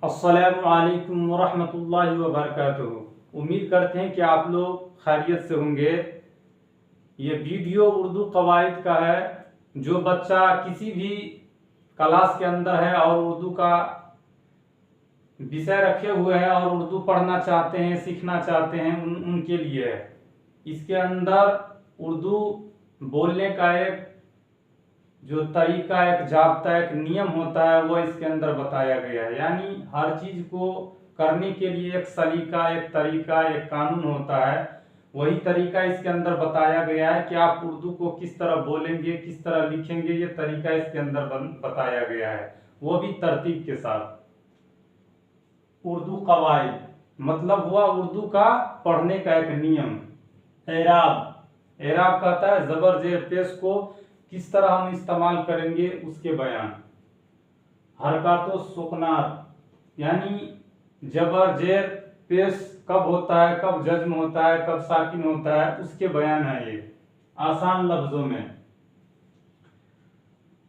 अस्सलामु अलैकुम वरहमतुल्लाहि वबरकातुहू। उम्मीद करते हैं कि आप लोग खैरियत से होंगे। ये वीडियो उर्दू कवायद का है। जो बच्चा किसी भी क्लास के अंदर है और उर्दू का विषय रखे हुए हैं और उर्दू पढ़ना चाहते हैं, सीखना चाहते हैं, उनके लिए है। इसके अंदर उर्दू बोलने का एक जो तरीका, एक जाब्ता, एक नियम होता है, वो इसके अंदर बताया गया है। यानी हर चीज को करने के लिए एक सलीका, एक तरीका, एक कानून होता है। वही तरीका इसके अंदर बताया गया है कि आप उर्दू को किस तरह बोलेंगे, किस तरह लिखेंगे, ये तरीका इसके अंदर बताया गया है, वो भी तरतीब के साथ। उर्दू कवायद मतलब हुआ उर्दू का पढ़ने का एक नियम। एराब, एराब कहता है जबर जेर पेश को किस तरह हम इस्तेमाल करेंगे, उसके बयान। हरकत सुकनात यानी जबर जेर पेश कब होता है, कब जज्म होता है, कब साकिन होता है, उसके बयान है ये आसान लफ्जों में।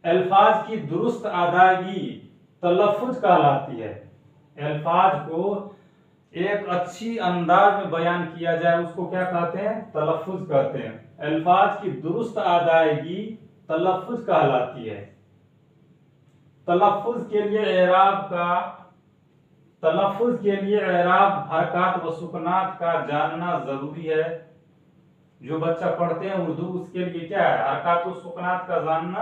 अल्फाज की दुरुस्त अदायगी तलफ्फुज कहलाती है। अल्फाज को एक अच्छी अंदाज में बयान किया जाए उसको क्या कहते हैं? तलफ्फुज कहते हैं। अल्फाज की दुरुस्त अदायगी तलफ्फुज कहलाती है। तलफ्फुज के लिए एराब हरकत व सुकनात का जानना जरूरी है। जो बच्चा पढ़ते हैं उर्दू, उसके लिए क्या है? हरकत व सुकनात का जानना,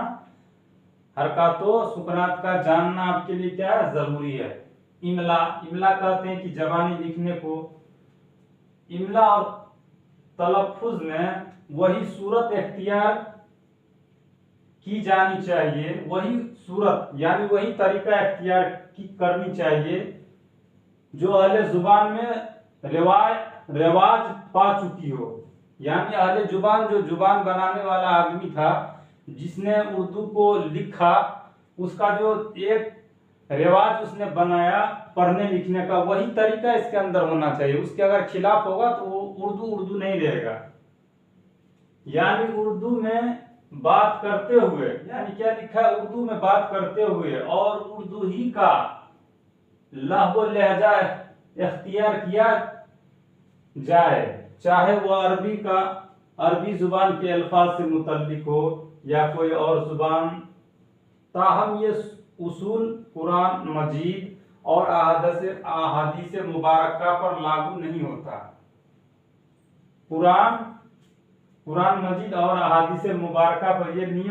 हरकत व सुकनात का जानना आपके लिए क्या है? जरूरी है। इमला, इमला कहते हैं कि जबानी लिखने को। इमला और तलफ्फुज में वही सूरत इख्तियार की जानी चाहिए, वही सूरत यानी वही तरीका इख्तियार की करनी चाहिए जो अहले जुबान में रिवाज पा चुकी हो। यानी अहले जुबान, जो जुबान बनाने वाला आदमी था, जिसने उर्दू को लिखा, उसका जो एक रिवाज उसने बनाया पढ़ने लिखने का, वही तरीका इसके अंदर होना चाहिए। उसके अगर खिलाफ होगा तो वो उर्दू नहीं रहेगा। यानी उर्दू में बात करते हुए, यानी क्या लिखा है? उर्दू में बात करते हुए और उर्दू ही का लहव लहजा इख्तियार किया जाए, चाहे वह अरबी जुबान के अल्फाज से मुतल्लिक हो या कोई और जुबान। ताहम ये उसूल कुरान मजीद और अहादीस मुबारका पर लागू नहीं होता। कुरान मजीद और अहादीस मुबारका पर ये नियम